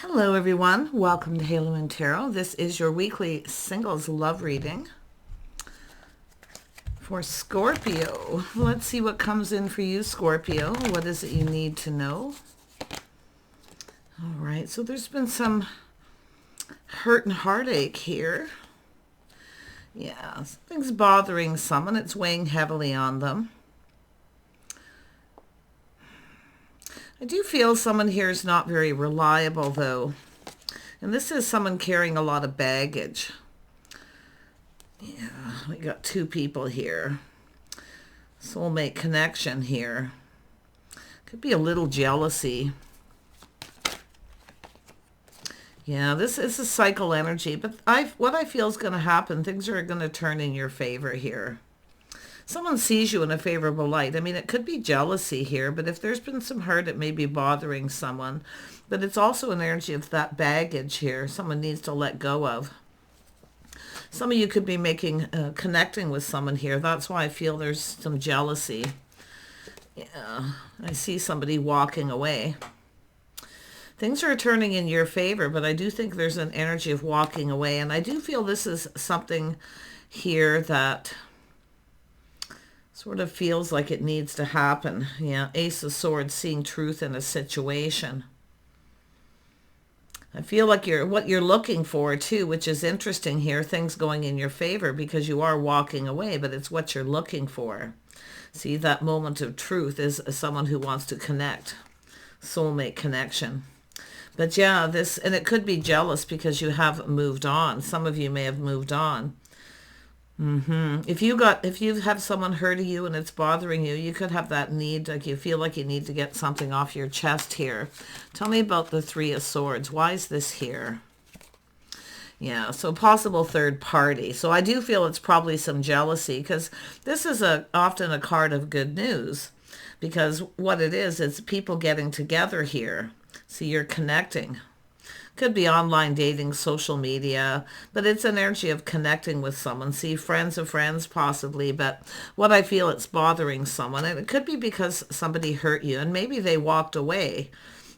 Hello everyone, welcome to Halo and Tarot. This is your weekly singles love reading for Scorpio. Let's see what comes in for you, Scorpio. What is it you need to know? All right, so there's been some hurt and heartache here. Yeah, something's bothering someone. It's weighing heavily on them. I do feel someone here is not very reliable, though. And this is someone carrying a lot of baggage. Yeah, we got two people here. Soulmate connection here. Could be a little jealousy. Yeah, this is a cycle energy. But what I feel is going to happen, things are going to turn in your favor here. Someone sees you in a favorable light. I mean, it could be jealousy here, but if there's been some hurt, it may be bothering someone. But it's also an energy of that baggage here. Someone needs to let go of. Some of you could be connecting with someone here. That's why I feel there's some jealousy. Yeah, I see somebody walking away. Things are turning in your favor, but I do think there's an energy of walking away. And I do feel this is something here that sort of feels like it needs to happen. Yeah, Ace of Swords, seeing truth in a situation. I feel like what you're looking for too, which is interesting here, things going in your favor because you are walking away, but it's what you're looking for. See, that moment of truth is someone who wants to connect. Soulmate connection. But yeah, and it could be jealous because you have moved on. Some of you may have moved on. If you have someone hurting you and it's bothering you, you could have that need, like you feel like you need to get something off your chest here. Tell me about the Three of Swords. Why is this here? Yeah, so possible third party. So I do feel it's probably some jealousy because this is often a card of good news, because what it is, it's people getting together here. See, you're connecting. Could be online dating, social media, but it's an energy of connecting with someone. See, friends of friends possibly, but what I feel, it's bothering someone. And it could be because somebody hurt you and maybe they walked away.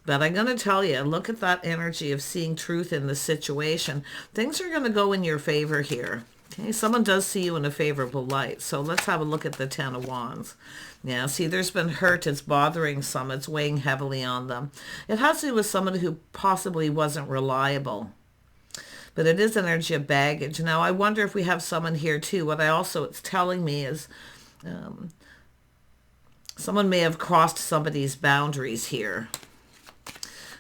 But I'm going to tell you, look at that energy of seeing truth in the situation. Things are going to go in your favor here. Okay, someone does see you in a favorable light. So let's have a look at the Ten of Wands. Yeah, see, there's been hurt. It's bothering some. It's weighing heavily on them. It has to do with someone who possibly wasn't reliable. But it is an energy of baggage. Now, I wonder if we have someone here, too. It's telling me is someone may have crossed somebody's boundaries here.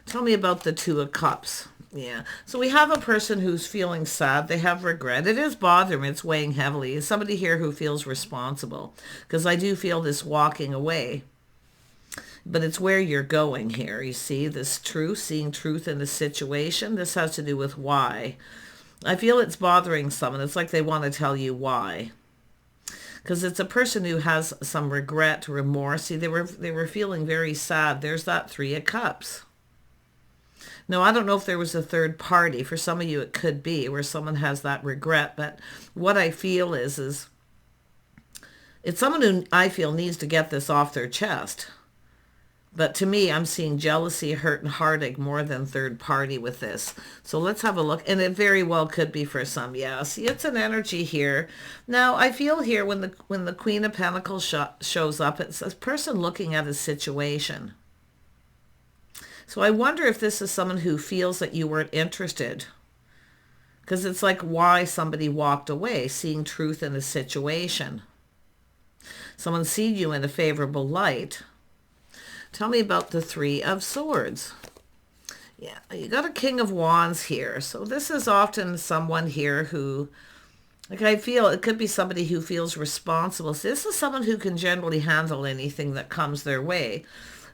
Tell me about the Two of Cups. Yeah. So we have a person who's feeling sad. They have regret. It is bothering them. It's weighing heavily. It's somebody here who feels responsible, because I do feel this walking away. But it's where you're going here. You see this truth, seeing truth in the situation. This has to do with why. I feel it's bothering someone. It's like they want to tell you why. Because it's a person who has some regret, remorse. See, they were feeling very sad. There's that Three of Cups. No, I don't know if there was a third party. For some of you, it could be where someone has that regret. But what I feel is it's someone who I feel needs to get this off their chest. But to me, I'm seeing jealousy, hurt, and heartache more than third party with this. So let's have a look. And it very well could be for some. Yeah, see, it's an energy here. Now, I feel here when the Queen of Pentacles shows up, it's a person looking at a situation. So I wonder if this is someone who feels that you weren't interested. Because it's like why somebody walked away, seeing truth in a situation. Someone sees you in a favorable light. Tell me about the Three of Swords. Yeah, you got a King of Wands here. So this is often someone here who, like I feel, it could be somebody who feels responsible. So this is someone who can generally handle anything that comes their way.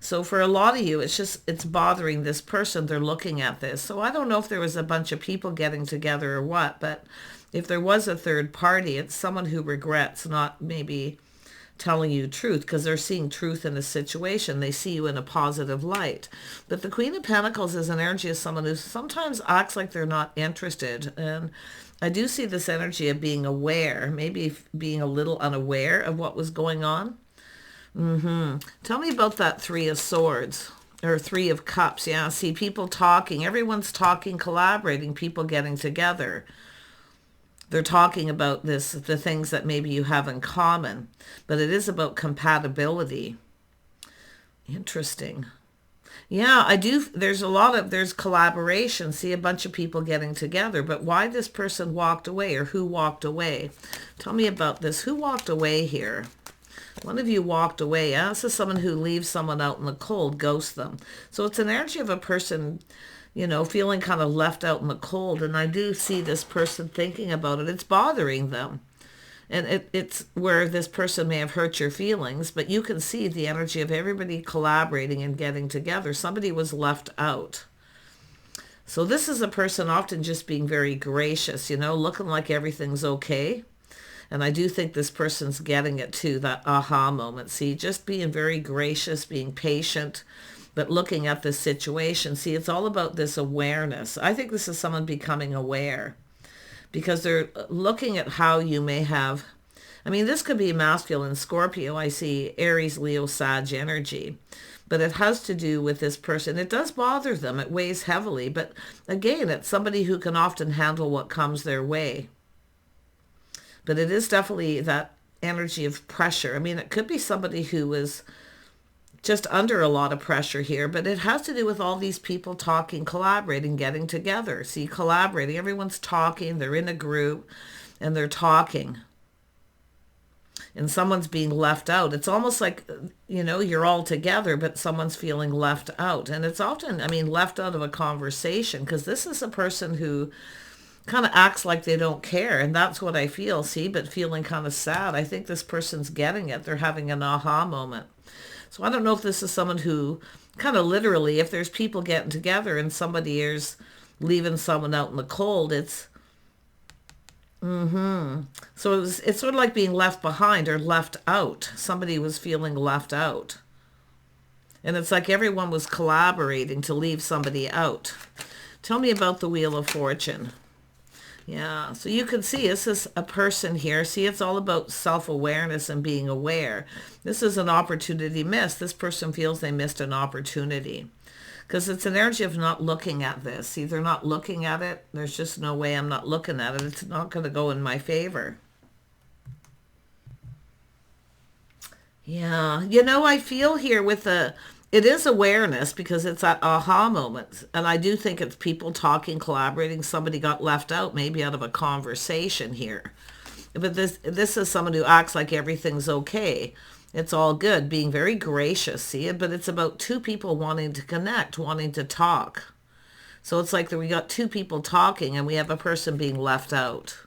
So for a lot of you, it's bothering this person. They're looking at this. So I don't know if there was a bunch of people getting together or what, but if there was a third party, it's someone who regrets not maybe telling you truth, because they're seeing truth in a situation. They see you in a positive light. But the Queen of Pentacles is an energy of someone who sometimes acts like they're not interested. And I do see this energy of being aware, maybe being a little unaware of what was going on. Tell me about that Three of Swords. or Three of Cups. Yeah, see, people talking. Everyone's talking, collaborating, people getting together. They're talking about this, the things that maybe you have in common. But it is about compatibility. Interesting. Yeah, I do. There's collaboration. See a bunch of people getting together. But why this person walked away, or who walked away? Tell me about this. Who walked away here? One of you walked away. Yeah, this is someone who leaves someone out in the cold, ghosts them. So it's an energy of a person, feeling kind of left out in the cold. And I do see this person thinking about it. It's bothering them. And it's where this person may have hurt your feelings, but you can see the energy of everybody collaborating and getting together. Somebody was left out. So this is a person often just being very gracious, looking like everything's okay. And I do think this person's getting it too, that aha moment. See, just being very gracious, being patient, but looking at this situation. See, it's all about this awareness. I think this is someone becoming aware, because they're looking at how you may have, this could be masculine, Scorpio. I see Aries, Leo, Sag energy, but it has to do with this person. It does bother them. It weighs heavily, but again, it's somebody who can often handle what comes their way. But it is definitely that energy of pressure. It could be somebody who is just under a lot of pressure here, but it has to do with all these people talking, collaborating, getting together. See, collaborating, everyone's talking, they're in a group and they're talking. And someone's being left out. It's almost like, you're all together, but someone's feeling left out. And it's often, left out of a conversation, because this is a person who kind of acts like they don't care. And that's what I feel, see, but feeling kind of sad. I think this person's getting it. They're having an aha moment. So I don't know if this is someone who kind of literally, if there's people getting together and somebody is leaving someone out in the cold, it's, So it's sort of like being left behind or left out. Somebody was feeling left out. And it's like everyone was collaborating to leave somebody out. Tell me about the Wheel of Fortune. Yeah, so you can see this is a person here. See, it's all about self-awareness and being aware. This is an opportunity missed. This person feels they missed an opportunity, because it's an energy of not looking at this. See, they're not looking at it. There's just no way I'm not looking at it. It's not going to go in my favor. Yeah, I feel here with it is awareness, because it's that aha moment. And I do think it's people talking, collaborating. Somebody got left out, maybe out of a conversation here. But this is someone who acts like everything's okay. It's all good, being very gracious, see it? But it's about two people wanting to connect, wanting to talk. So it's like that we got two people talking and we have a person being left out.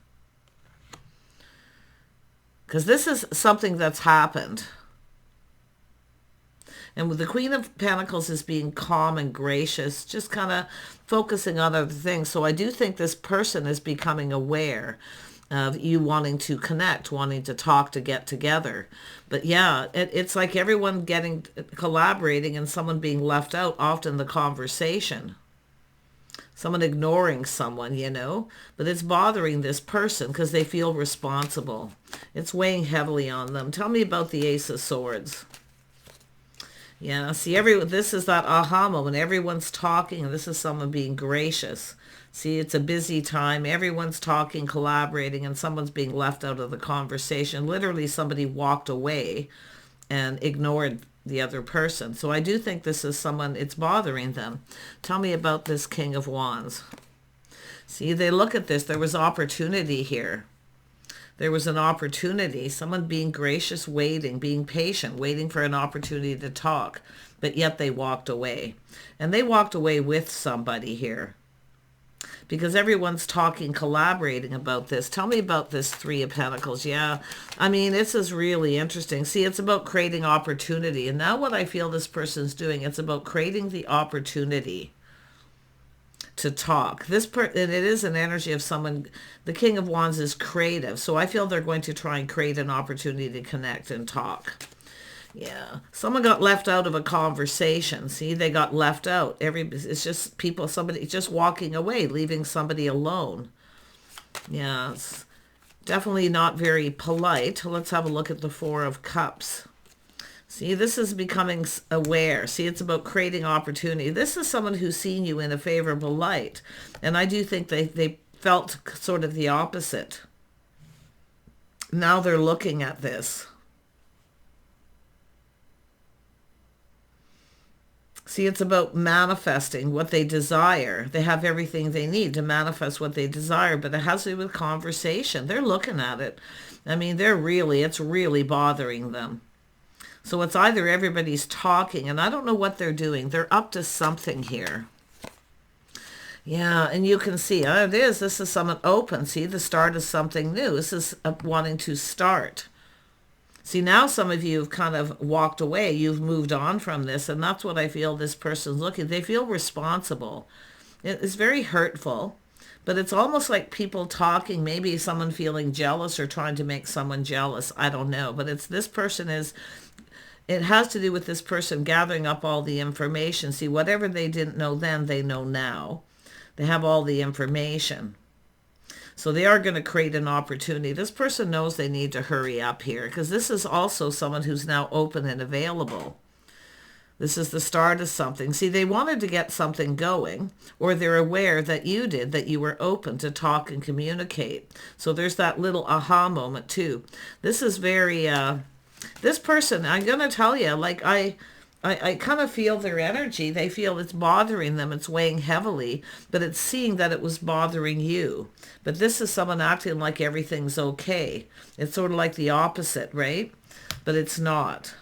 Because this is something that's happened. And with the Queen of Pentacles is being calm and gracious, just kind of focusing on other things. So I do think this person is becoming aware of you wanting to connect, wanting to talk, to get together. But yeah, it's like everyone collaborating and someone being left out, often the conversation. Someone ignoring someone, But it's bothering this person because they feel responsible. It's weighing heavily on them. Tell me about the Ace of Swords. Yeah, see, this is that aha moment. Everyone's talking, and this is someone being gracious. See, it's a busy time. Everyone's talking, collaborating, and someone's being left out of the conversation. Literally, somebody walked away and ignored the other person. So I do think this is someone, it's bothering them. Tell me about this King of Wands. See, they look at this. There was opportunity here. There was an opportunity, someone being gracious, waiting, being patient, waiting for an opportunity to talk, but yet they walked away. And they walked away with somebody here, because everyone's talking, collaborating about this. Tell me about this Three of Pentacles. Yeah, this is really interesting. See, it's about creating opportunity. And now what I feel this person's doing, it's about creating the opportunity to talk. And it is an energy of someone, the King of Wands is creative. So I feel they're going to try and create an opportunity to connect and talk. Yeah. Someone got left out of a conversation. See, they got left out. It's just somebody just walking away, leaving somebody alone. Yeah. It's definitely not very polite. Let's have a look at the Four of Cups. See, this is becoming aware. See, it's about creating opportunity. This is someone who's seen you in a favorable light. And I do think they felt sort of the opposite. Now they're looking at this. See, it's about manifesting what they desire. They have everything they need to manifest what they desire, but it has to do with conversation. They're looking at it. I mean, it's really bothering them. So it's either everybody's talking, and I don't know what they're doing. They're up to something here. Yeah, and you can see, it is. This is someone open. See, the start of something new. This is wanting to start. See, now some of you have kind of walked away. You've moved on from this, and that's what I feel this person's looking. They feel responsible. It's very hurtful, but it's almost like people talking, maybe someone feeling jealous or trying to make someone jealous. I don't know, but it has to do with this person gathering up all the information. See, whatever they didn't know then, they know now. They have all the information. So they are going to create an opportunity. This person knows they need to hurry up here because this is also someone who's now open and available. This is the start of something. See, they wanted to get something going, or they're aware that you were open to talk and communicate. So there's that little aha moment too. This is very... this person, I'm going to tell you, like I kind of feel their energy. They feel it's bothering them. It's weighing heavily, but it's seeing that it was bothering you. But this is someone acting like everything's okay. It's sort of like the opposite, right? But it's not.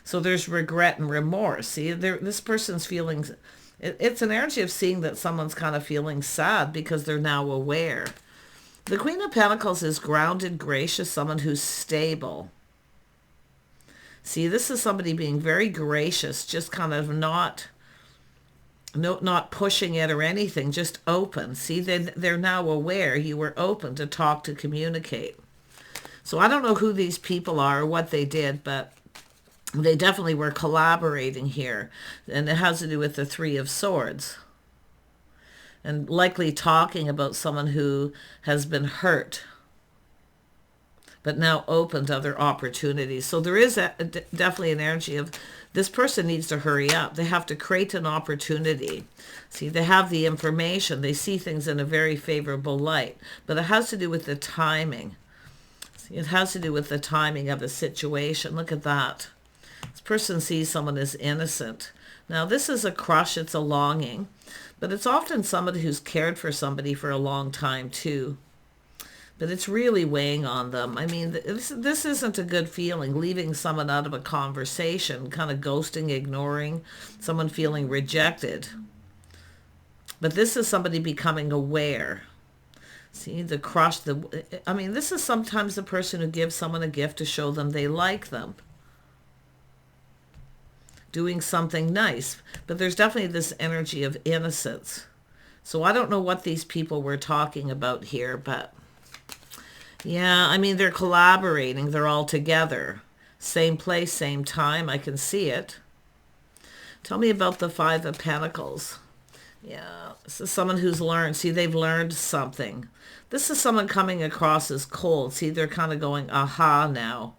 So there's regret and remorse. See, this person's feeling, it's an energy of seeing that someone's kind of feeling sad because they're now aware. The Queen of Pentacles is grounded, gracious, someone who's stable. See, this is somebody being very gracious, just kind of not pushing it or anything, just open. See, they're now aware you were open to talk, to communicate. So I don't know who these people are or what they did, but they definitely were collaborating here. And it has to do with the Three of Swords. And likely talking about someone who has been hurt, but now open to other opportunities. So there is definitely an energy of this person needs to hurry up. They have to create an opportunity. See, they have the information. They see things in a very favorable light, but it has to do with the timing. See, it has to do with the timing of the situation. Look at that. This person sees someone as innocent. Now, this is a crush. It's a longing, but it's often somebody who's cared for somebody for a long time too. But it's really weighing on them. I mean, this isn't a good feeling, leaving someone out of a conversation, kind of ghosting, ignoring, someone feeling rejected. But this is somebody becoming aware. See, the crush, I mean, this is sometimes the person who gives someone a gift to show them they like them. Doing something nice. But there's definitely this energy of innocence. So I don't know what these people were talking about here, but... yeah, I mean, they're collaborating. They're all together. Same place, same time. I can see it. Tell me about the Five of Pentacles. Yeah, this is someone who's learned. See, they've learned something. This is someone coming across as cold. See, they're kind of going, aha, now.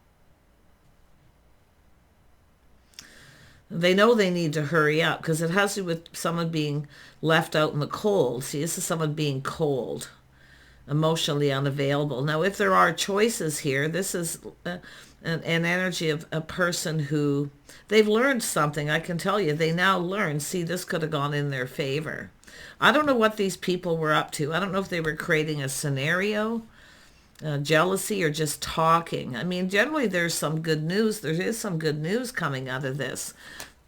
They know they need to hurry up because it has to do with someone being left out in the cold. See, this is someone being cold, emotionally unavailable. Now, if there are choices here, this is an energy of a person who, they've learned something. I can tell you, they now learn. See, this could have gone in their favor. I don't know what these people were up to. I don't know if they were creating a scenario, jealousy, or just talking. I mean, generally there's some good news. There is some good news coming out of this.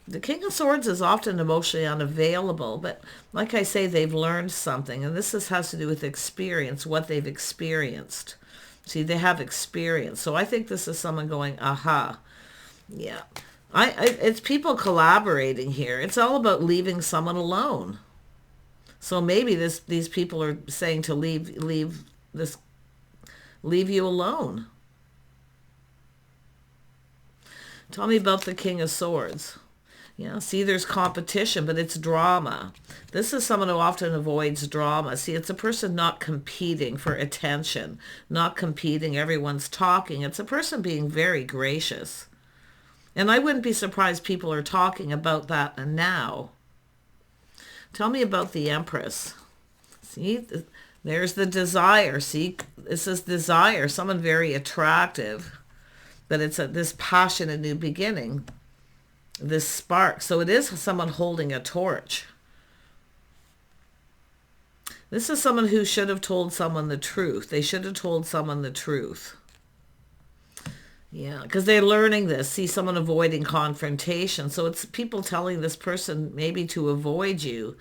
The King of Swords is often emotionally unavailable, but like I say, they've learned something, and this has to do with experience, what they've experienced. See, they have experience. So I think this is someone going, aha. Yeah. It's people collaborating here. It's all about leaving someone alone. So maybe these people are saying to leave you alone. Tell me about the King of Swords. Yeah, see, there's competition, but it's drama. This is someone who often avoids drama. See, it's a person not competing for attention, not competing. Everyone's talking. It's a person being very gracious. And I wouldn't be surprised people are talking about that now. Tell me about the Empress. See, there's the desire. See, this is desire. Someone very attractive. But it's this passionate new beginning. This spark. So it is someone holding a torch. This is someone who should have told someone the truth. They should have told someone the truth. Yeah, because they're learning this. See, someone avoiding confrontation. So it's people telling this person maybe to avoid you,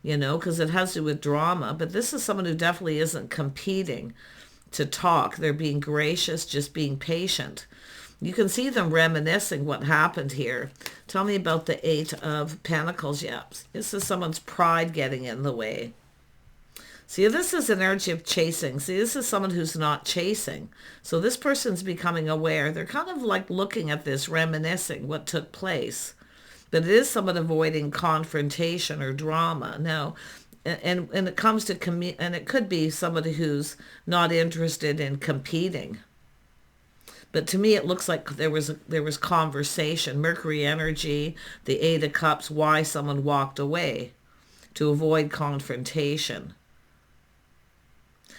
you know, because it has to do with drama. But this is someone who definitely isn't competing to talk. They're being gracious, just being patient. You can see them reminiscing what happened here. Tell me about the Eight of Pentacles. Yeah, this is someone's pride getting in the way. See, this is an energy of chasing. See, this is someone who's not chasing. So this person's becoming aware. They're kind of like looking at this, reminiscing what took place. But it is someone avoiding confrontation or drama. Now, and it comes to, and it could be somebody who's not interested in competing. But to me, it looks like there was conversation. Mercury energy, the Eight of Cups, why someone walked away, to avoid confrontation.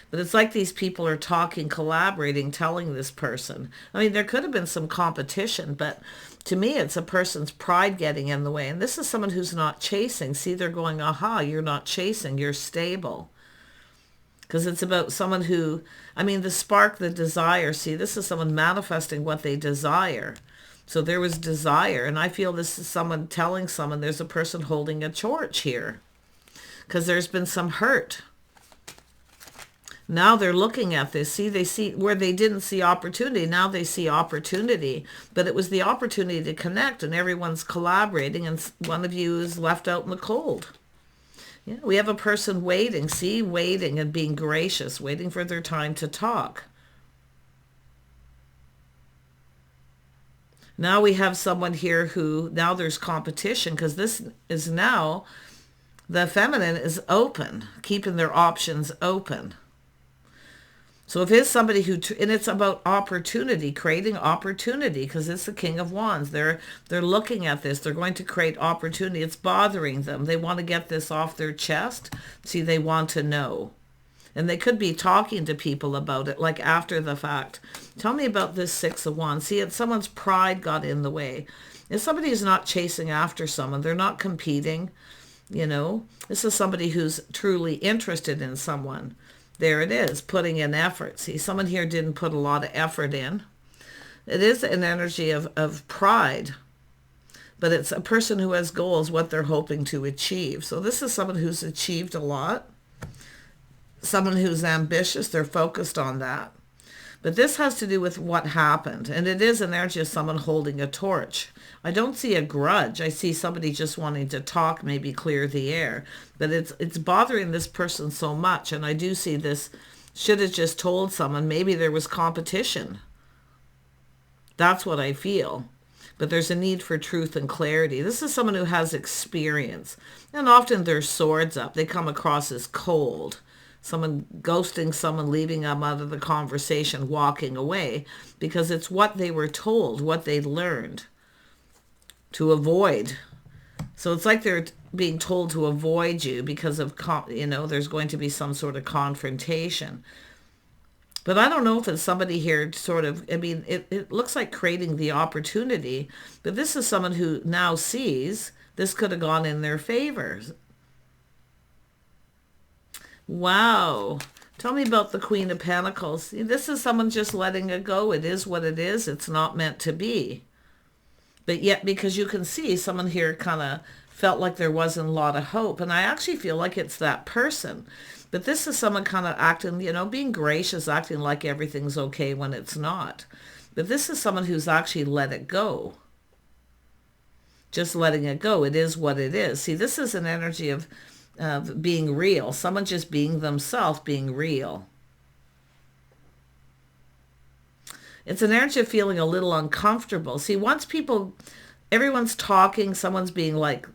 But it's like these people are talking, collaborating, telling this person. I mean, there could have been some competition, but to me, it's a person's pride getting in the way. And this is someone who's not chasing. See, they're going, aha, you're not chasing, you're stable. Because it's about someone who, I mean, the spark, the desire. See, this is someone manifesting what they desire. So there was desire. And I feel this is someone telling someone there's a person holding a torch here. Because there's been some hurt. Now they're looking at this. See, they see where they didn't see opportunity. Now they see opportunity. But it was the opportunity to connect, and everyone's collaborating, and one of you is left out in the cold. Yeah, we have a person waiting. See, waiting and being gracious, waiting for their time to talk. Now we have someone here who, now there's competition, because this is now, the feminine is open, keeping their options open. So if it's somebody who, and it's about opportunity, creating opportunity, because it's the King of Wands. They're looking at this. They're going to create opportunity. It's bothering them. They want to get this off their chest. See, they want to know. And they could be talking to people about it, like after the fact. Tell me about this Six of Wands. See, it's someone's pride got in the way. If somebody is not chasing after someone, they're not competing, you know. This is somebody who's truly interested in someone. There it is, putting in effort. See, someone here didn't put a lot of effort in. It is an energy of pride, but it's a person who has goals, what they're hoping to achieve. So this is someone who's achieved a lot, someone who's ambitious, they're focused on that. But this has to do with what happened, and it is an energy of someone holding a torch. I don't see a grudge. I see somebody just wanting to talk, maybe clear the air. But it's bothering this person so much, and I do see this, should have just told someone, maybe there was competition. That's what I feel. But there's a need for truth and clarity. This is someone who has experience, and often their swords up. They come across as cold. Someone ghosting someone, leaving them out of the conversation, walking away, because it's what they were told, what they learned to avoid. So it's like they're being told to avoid you because of, you know, there's going to be some sort of confrontation. But I don't know if it's somebody here sort of, I mean, it looks like creating the opportunity, but this is someone who now sees this could have gone in their favor. Wow. Tell me about the Queen of Pentacles. See, this is someone just letting it go. It is what it is. It's not meant to be. But yet, because you can see someone here kind of felt like there wasn't a lot of hope. And I actually feel like it's that person. But this is someone kind of acting, you know, being gracious, acting like everything's okay when it's not. But this is someone who's actually let it go. Just letting it go. It is what it is. See, this is an energy of being real. Someone just being themselves, being real. It's an energy of feeling a little uncomfortable. See, once people, everyone's talking, someone's being like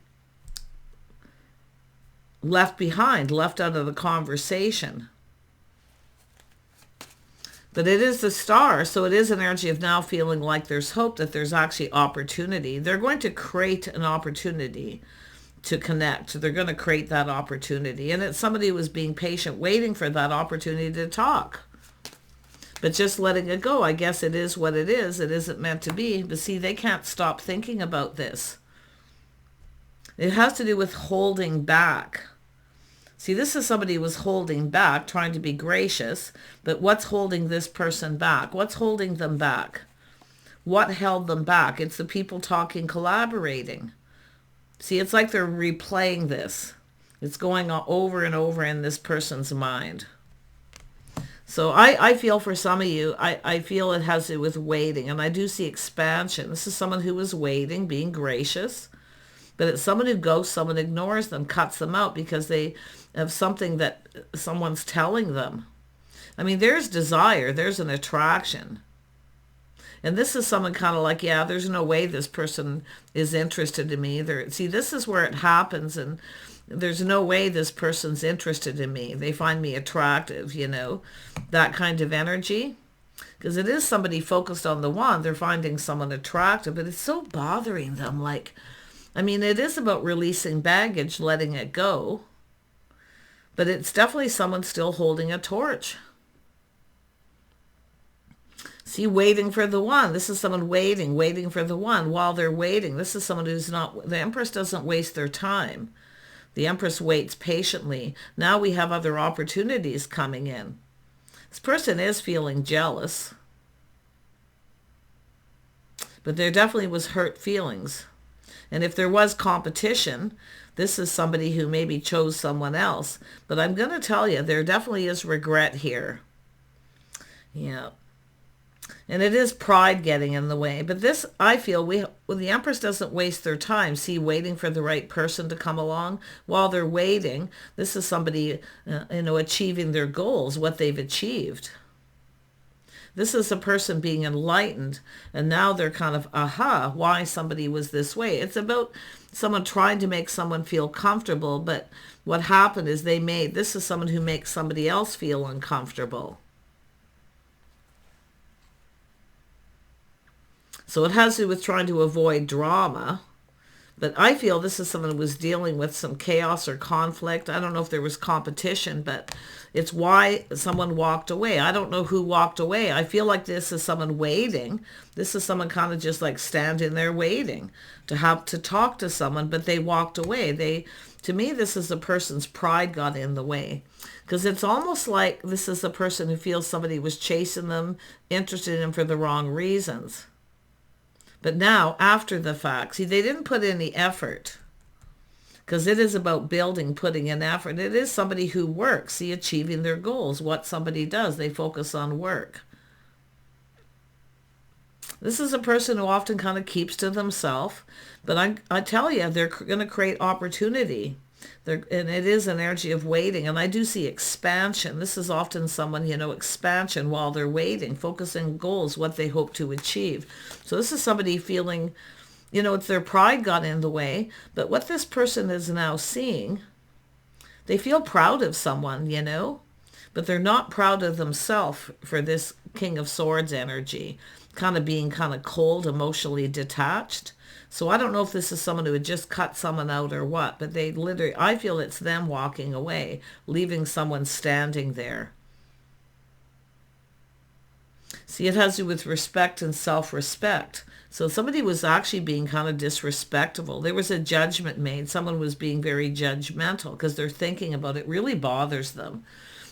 left behind, left out of the conversation. But it is the star, so it is an energy of now feeling like there's hope, that there's actually opportunity. They're going to create an opportunity to connect. They're going to create that opportunity. And it's somebody who was being patient, waiting for that opportunity to talk. But just letting it go. I guess it is what it is. It isn't meant to be. But see, they can't stop thinking about this. It has to do with holding back. See, this is somebody who was holding back, trying to be gracious. But what's holding this person back? What's holding them back? What held them back? It's the people talking, collaborating. See, it's like they're replaying this. It's going over and over in this person's mind. So I feel for some of you, I feel it has to do with waiting. And I do see expansion. This is someone who was waiting, being gracious. But it's someone who ghosts, someone ignores them, cuts them out because they have something that someone's telling them. I mean, there's desire. There's an attraction. And this is someone kind of like, yeah, there's no way this person is interested in me either. See, this is where it happens, and there's no way this person's interested in me. They find me attractive, you know, that kind of energy. Because it is somebody focused on the one. They're finding someone attractive, but it's so bothering them. Like, I mean, it is about releasing baggage, letting it go. But it's definitely someone still holding a torch. See, waiting for the one. This is someone waiting for the one. While they're waiting, this is someone who's not, the Empress doesn't waste their time. The Empress waits patiently. Now we have other opportunities coming in. This person is feeling jealous. But there definitely was hurt feelings. And if there was competition, this is somebody who maybe chose someone else. But I'm going to tell you, there definitely is regret here. Yeah. And it is pride getting in the way. But this, I feel, the Empress doesn't waste their time. See, waiting for the right person to come along. While they're waiting, this is somebody, achieving their goals, what they've achieved. This is a person being enlightened, and now they're kind of, aha, why somebody was this way. It's about someone trying to make someone feel comfortable, but what happened is this is someone who makes somebody else feel uncomfortable. So it has to do with trying to avoid drama. But I feel this is someone who was dealing with some chaos or conflict. I don't know if there was competition, but it's why someone walked away. I don't know who walked away. I feel like this is someone waiting. This is someone kind of just like standing there waiting to have to talk to someone, but they walked away. To me, this is a person's pride got in the way. Because it's almost like this is a person who feels somebody was chasing them, interested in them for the wrong reasons. But now, after the fact, see, they didn't put any effort. Because it is about building, putting in effort. It is somebody who works, see, achieving their goals. What somebody does, they focus on work. This is a person who often kind of keeps to themselves. But I tell you, they're going to create opportunity. And it is an energy of waiting. And I do see expansion. This is often someone, expansion while they're waiting, focusing on goals, what they hope to achieve. So this is somebody feeling, it's their pride got in the way. But what this person is now seeing, they feel proud of someone, but they're not proud of themselves for this King of Swords energy, kind of being kind of cold, emotionally detached. So I don't know if this is someone who had just cut someone out or what, but I feel it's them walking away, leaving someone standing there. See, it has to do with respect and self-respect. So somebody was actually being kind of disrespectful. There was a judgment made. Someone was being very judgmental because they're thinking about it. Really bothers them.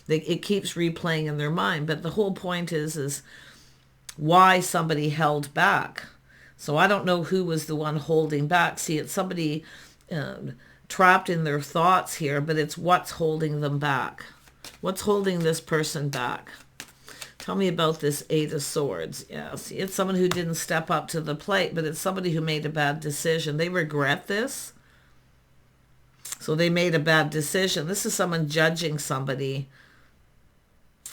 It keeps replaying in their mind. But the whole point is why somebody held back. So I don't know who was the one holding back. See, it's somebody trapped in their thoughts here, but it's what's holding them back. What's holding this person back? Tell me about this Eight of Swords. Yeah, see, it's someone who didn't step up to the plate, but it's somebody who made a bad decision. They regret this. So they made a bad decision. This is someone judging somebody,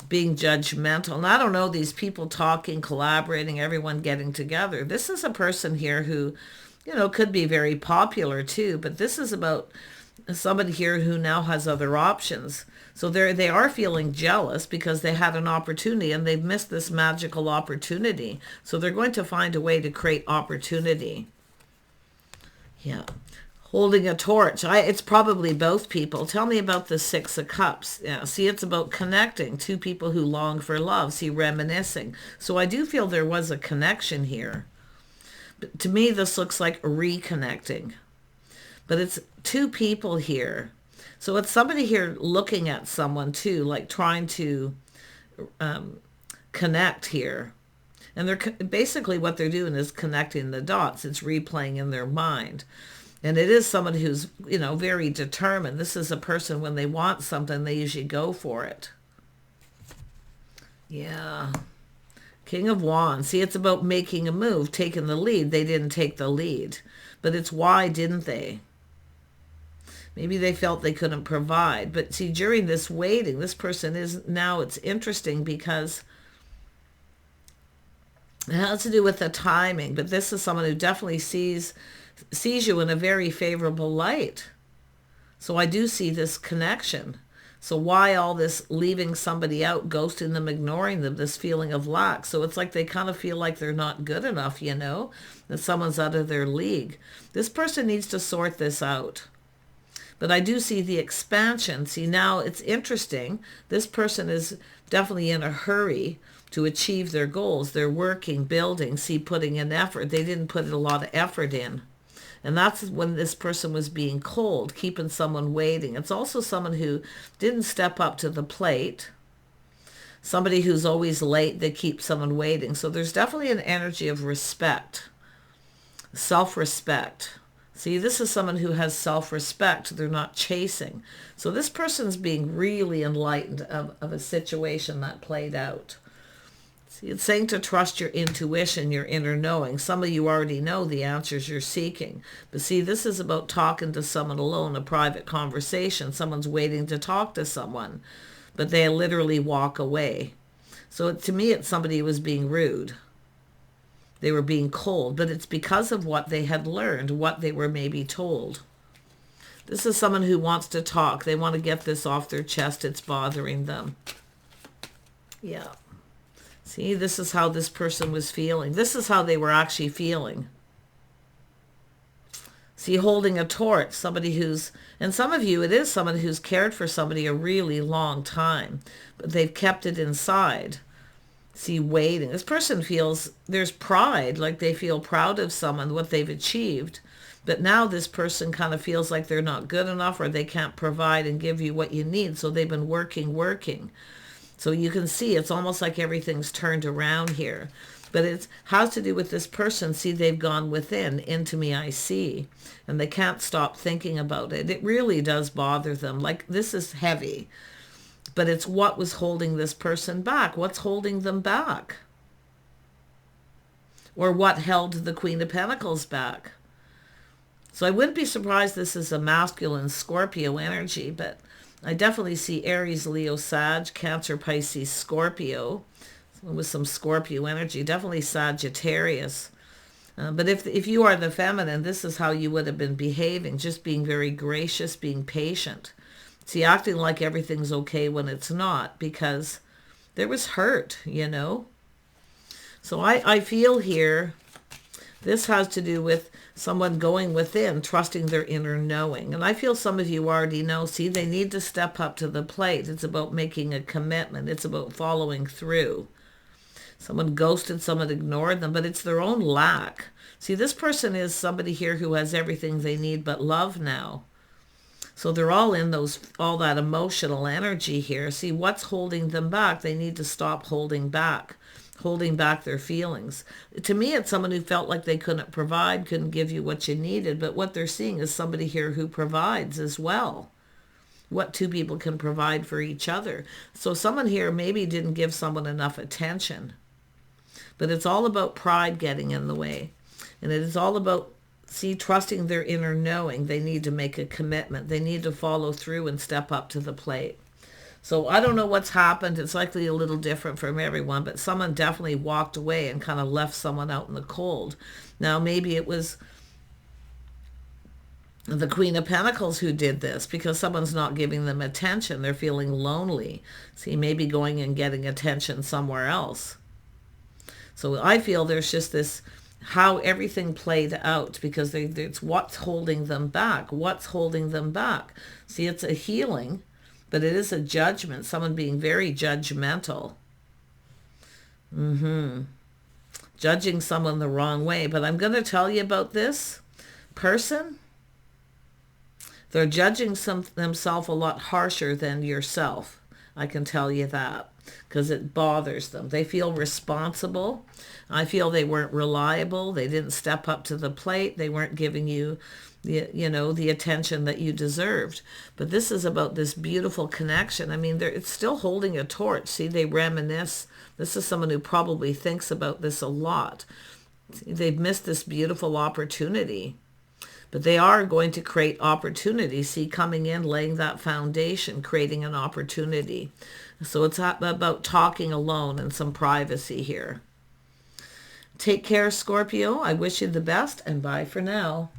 being judgmental. And I don't know, these people talking, collaborating, everyone getting together. This is a person here who, could be very popular too, but this is about somebody here who now has other options. So they are feeling jealous because they had an opportunity and they've missed this magical opportunity. So they're going to find a way to create opportunity. Yeah. Holding a torch. It's probably both people. Tell me about the Six of Cups. Yeah, see, it's about connecting. Two people who long for love. See, reminiscing. So I do feel there was a connection here. But to me, this looks like reconnecting. But it's two people here. So it's somebody here looking at someone too, like trying to connect here. And they're basically what they're doing is connecting the dots. It's replaying in their mind. And it is someone who's, very determined. This is a person, when they want something, they usually go for it. Yeah. King of Wands. See, it's about making a move, taking the lead. They didn't take the lead. But it's why didn't they? Maybe they felt they couldn't provide. But see, during this waiting, this person is, now it's interesting because it has to do with the timing. But this is someone who definitely sees you in a very favorable light. So I do see this connection. So why all this leaving somebody out, ghosting them, ignoring them, this feeling of lack? So it's like they kind of feel like they're not good enough, that someone's out of their league. This person needs to sort this out. But I do see the expansion. See, now it's interesting. This person is definitely in a hurry to achieve their goals. They're working, building, putting in effort. They didn't put a lot of effort in. And that's when this person was being cold, keeping someone waiting. It's also someone who didn't step up to the plate. Somebody who's always late, they keep someone waiting. So there's definitely an energy of respect, self-respect. See, this is someone who has self-respect. They're not chasing. So this person's being really enlightened of a situation that played out. It's saying to trust your intuition, your inner knowing. Some of you already know the answers you're seeking. But see, this is about talking to someone alone, a private conversation. Someone's waiting to talk to someone, but they literally walk away. So to me, it's somebody who was being rude. They were being cold, but it's because of what they had learned, what they were maybe told. This is someone who wants to talk. They want to get this off their chest. It's bothering them. Yeah. See, this is how this person was feeling. This is how they were actually feeling. See, holding a torch, somebody who's, and some of you, it is someone who's cared for somebody a really long time, but they've kept it inside. See, waiting. This person feels there's pride, like they feel proud of someone, what they've achieved. But now this person kind of feels like they're not good enough or they can't provide and give you what you need. So they've been working. So you can see it's almost like everything's turned around here. But it has to do with this person. See, they've gone within, into me I see. And they can't stop thinking about it. It really does bother them. Like, this is heavy. But it's what was holding this person back. What's holding them back? Or what held the Queen of Pentacles back? So I wouldn't be surprised this is a masculine Scorpio energy, but I definitely see Aries, Leo, Sag, Cancer, Pisces, Scorpio, with some Scorpio energy, definitely Sagittarius. But if you are the feminine, this is how you would have been behaving, just being very gracious, being patient. See, acting like everything's okay when it's not, because there was hurt, So I feel here, this has to do with someone going within, trusting their inner knowing. And I feel some of you already know, see, they need to step up to the plate. It's about making a commitment. It's about following through. Someone ghosted, someone ignored them, but it's their own lack. See, this person is somebody here who has everything they need but love now. So they're all in all that emotional energy here. See, what's holding them back? They need to stop holding back their feelings. To me, it's someone who felt like they couldn't provide, couldn't give you what you needed, but what they're seeing is somebody here who provides as well. What two people can provide for each other. So someone here maybe didn't give someone enough attention, but it's all about pride getting in the way. And it is all about, see, trusting their inner knowing. They need to make a commitment. They need to follow through and step up to the plate. So I don't know what's happened. It's likely a little different from everyone, but someone definitely walked away and kind of left someone out in the cold. Now, maybe it was the Queen of Pentacles who did this because someone's not giving them attention. They're feeling lonely. See, maybe going and getting attention somewhere else. So I feel there's just this, how everything played out, because it's what's holding them back. What's holding them back? See, it's a healing, but it is a judgment. Someone being very judgmental. Judging someone the wrong way. But I'm going to tell you about this person. They're judging themselves a lot harsher than yourself. I can tell you that, because it bothers them. They feel responsible. I feel they weren't reliable. They didn't step up to the plate. They weren't giving you the attention that you deserved. But this is about this beautiful connection. I mean, it's still holding a torch. See, they reminisce. This is someone who probably thinks about this a lot. They've missed this beautiful opportunity. But they are going to create opportunity. See, coming in, laying that foundation, creating an opportunity. So it's about talking alone and some privacy here. Take care, Scorpio. I wish you the best, and bye for now.